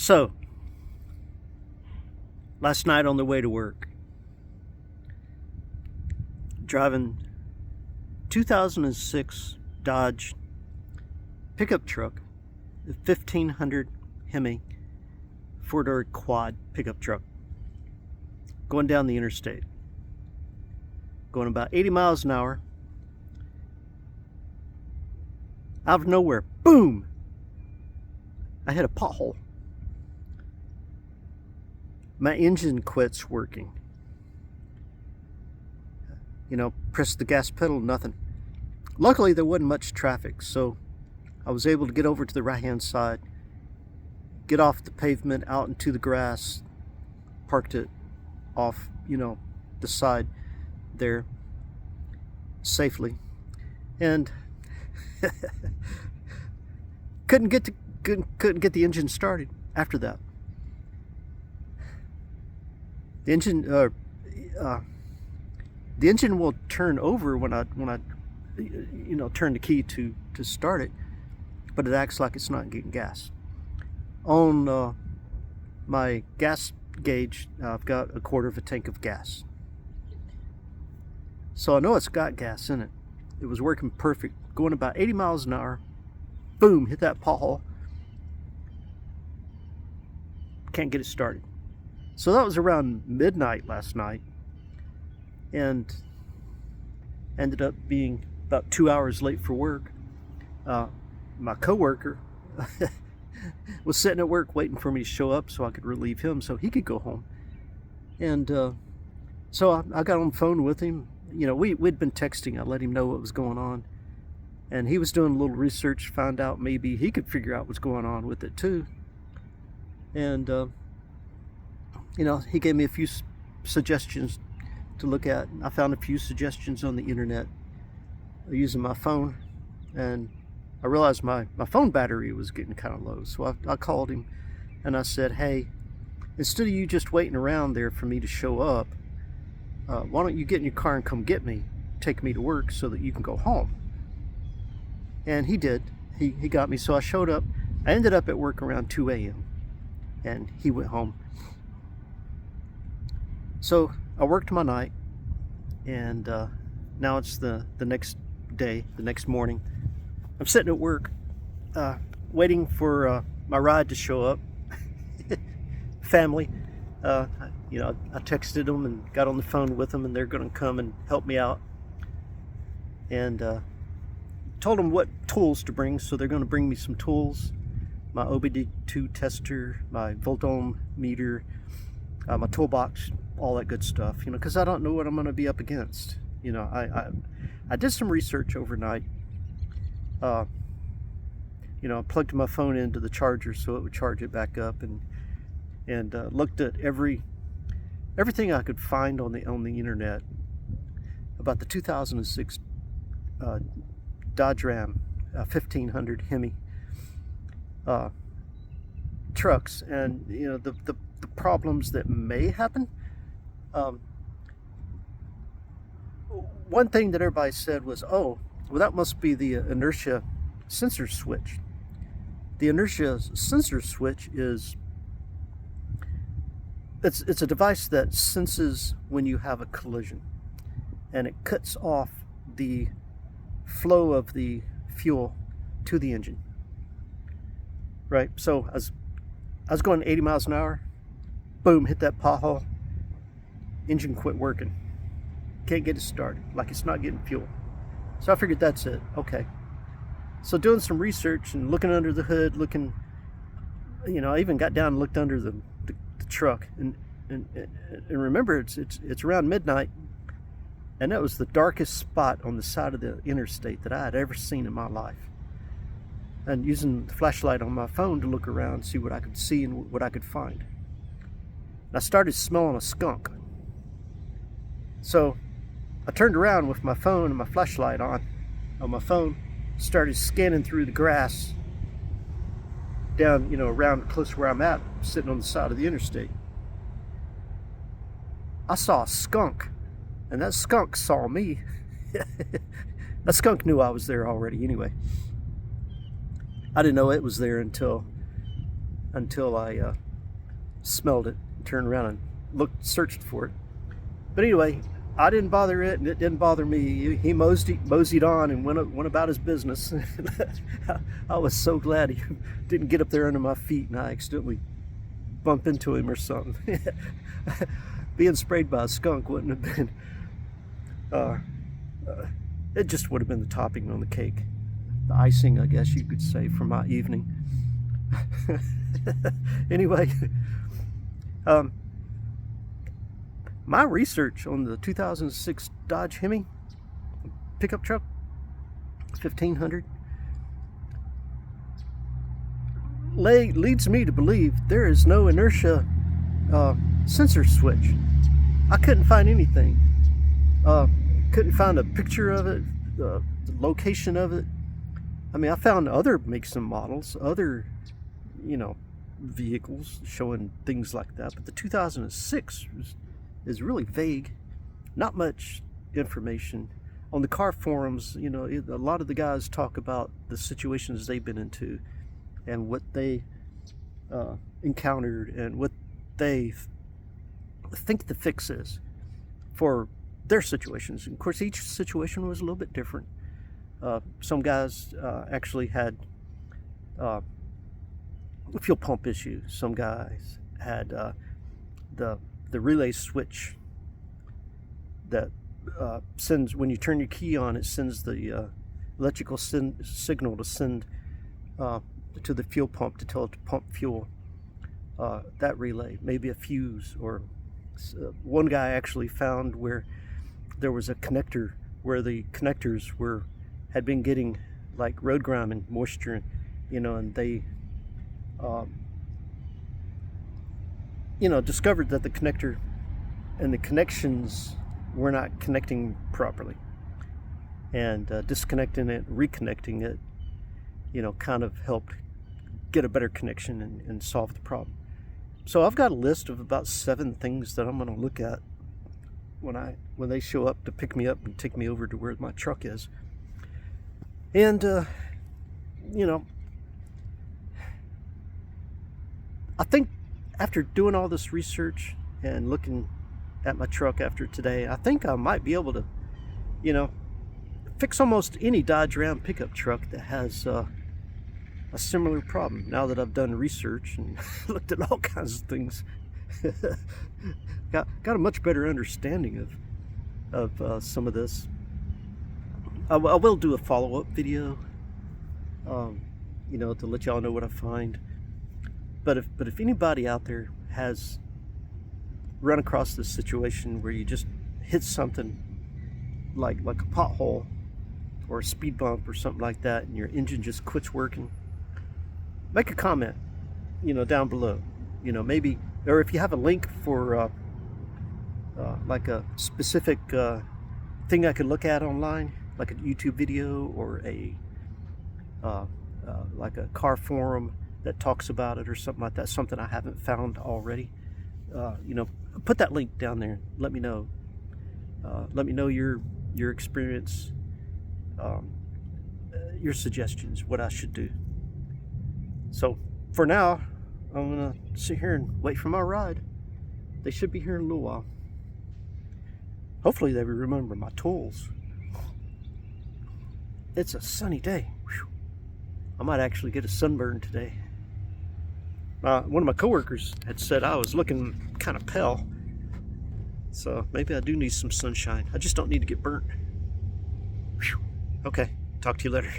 So, last night on the way to work, driving 2006 Dodge pickup truck, a 1500 HEMI four-door quad pickup truck, going down the interstate, going about 80 miles an hour. Out of nowhere, boom! I hit a pothole. My engine quits working. Press the gas pedal, nothing. Luckily, there wasn't much traffic, so I was able to get over to the right-hand side, get off the pavement out into the grass, parked it off, the side there safely, and couldn't get the engine started after that. The engine will turn over when I turn the key to start it, but it acts like it's not getting gas. On my gas gauge, I've got a quarter of a tank of gas, so I know it's got gas in it. It was working perfect, going about 80 miles an hour. Boom, hit that pothole. Can't get it started. So that was around midnight last night, and ended up being about 2 hours late for work. My coworker was sitting at work waiting for me to show up so I could relieve him so he could go home. And so I got on the phone with him. We'd been texting. I let him know what was going on, and he was doing a little research, found out maybe he could figure out what's going on with it too. And he gave me a few suggestions to look at. I found a few suggestions on the internet using my phone, and I realized my phone battery was getting kind of low. So I called him and I said, hey, instead of you just waiting around there for me to show up, why don't you get in your car and come get me, take me to work so that you can go home? And he did. He got me, so I showed up. I ended up at work around 2 a.m. and he went home. So I worked my night, and now it's the next day, the next morning. I'm sitting at work, waiting for my ride to show up. Family, I texted them and got on the phone with them, and they're going to come and help me out. And told them what tools to bring, so they're going to bring me some tools: my OBD2 tester, my volt-ohm meter, my toolbox, all that good stuff, because I don't know what I'm going to be up against. I did some research overnight. I plugged my phone into the charger so it would charge it back up, and looked at everything I could find on the internet about the 2006 Dodge Ram 1500 HEMI trucks, and the problems that may happen. One thing that everybody said was, oh, well, that must be the inertia sensor switch. The inertia sensor switch is it's a device that senses when you have a collision, and it cuts off the flow of the fuel to the engine. Right? So I was going 80 miles an hour. Boom, hit that pothole. Engine quit working. Can't get it started, like it's not getting fuel. So I figured that's it. Okay. So doing some research and looking under the hood, I even got down and looked under the truck, and remember, it's around midnight, and that was the darkest spot on the side of the interstate that I had ever seen in my life. And using the flashlight on my phone to look around, see what I could see and what I could find. And I started smelling a skunk. So I turned around with my phone and my flashlight on my phone, started scanning through the grass down, around close to where I'm at, sitting on the side of the interstate. I saw a skunk, and that skunk saw me. That skunk knew I was there already anyway. I didn't know it was there until until I smelled it, turned around and searched for it. But anyway, I didn't bother it, and it didn't bother me. He moseyed on and went about his business. I was so glad he didn't get up there under my feet and I accidentally bump into him or something. Being sprayed by a skunk wouldn't have been, it just would have been the topping on the cake. The icing, I guess you could say, for my evening. Anyway, my research on the 2006 Dodge HEMI pickup truck, 1500, leads me to believe there is no inertia sensor switch. I couldn't find anything. Couldn't find a picture of it, the location of it. I mean, I found other makes and models, other, vehicles showing things like that, but the 2006 is really vague. Not much information. On the car forums, a lot of the guys talk about the situations they've been into and what they encountered and what they think the fix is for their situations. And of course, each situation was a little bit different. Some guys actually had fuel pump issues. Some guys had the relay switch that sends, when you turn your key on, it sends the electrical signal to send to the fuel pump to tell it to pump fuel. That relay, maybe a fuse, or one guy actually found where there was a connector where the connectors had been getting like road grime and moisture, and they discovered that the connector and the connections were not connecting properly, and disconnecting it, reconnecting it, kind of helped get a better connection and solve the problem. So I've got a list of about 7 things that I'm going to look at when they show up to pick me up and take me over to where my truck is. And I think after doing all this research and looking at my truck after today, I think I might be able to, fix almost any Dodge Ram pickup truck that has a similar problem. Now that I've done research and looked at all kinds of things, got a much better understanding of some of this. I will do a follow-up video, to let y'all know what I find. But if anybody out there has run across this situation where you just hit something like a pothole or a speed bump or something like that, and your engine just quits working, make a comment, down below. Maybe, or if you have a link for like a specific thing I could look at online, like a YouTube video or like a car forum that talks about it or something like that, something I haven't found already, put that link down there. Let me know. Let me know your experience, your suggestions, what I should do. So for now, I'm gonna sit here and wait for my ride. They should be here in a little while. Hopefully they will remember my tools. It's a sunny day. Whew. I might actually get a sunburn today. One of my coworkers had said I was looking kind of pale, so maybe I do need some sunshine. I just don't need to get burnt. Whew. Okay, talk to you later.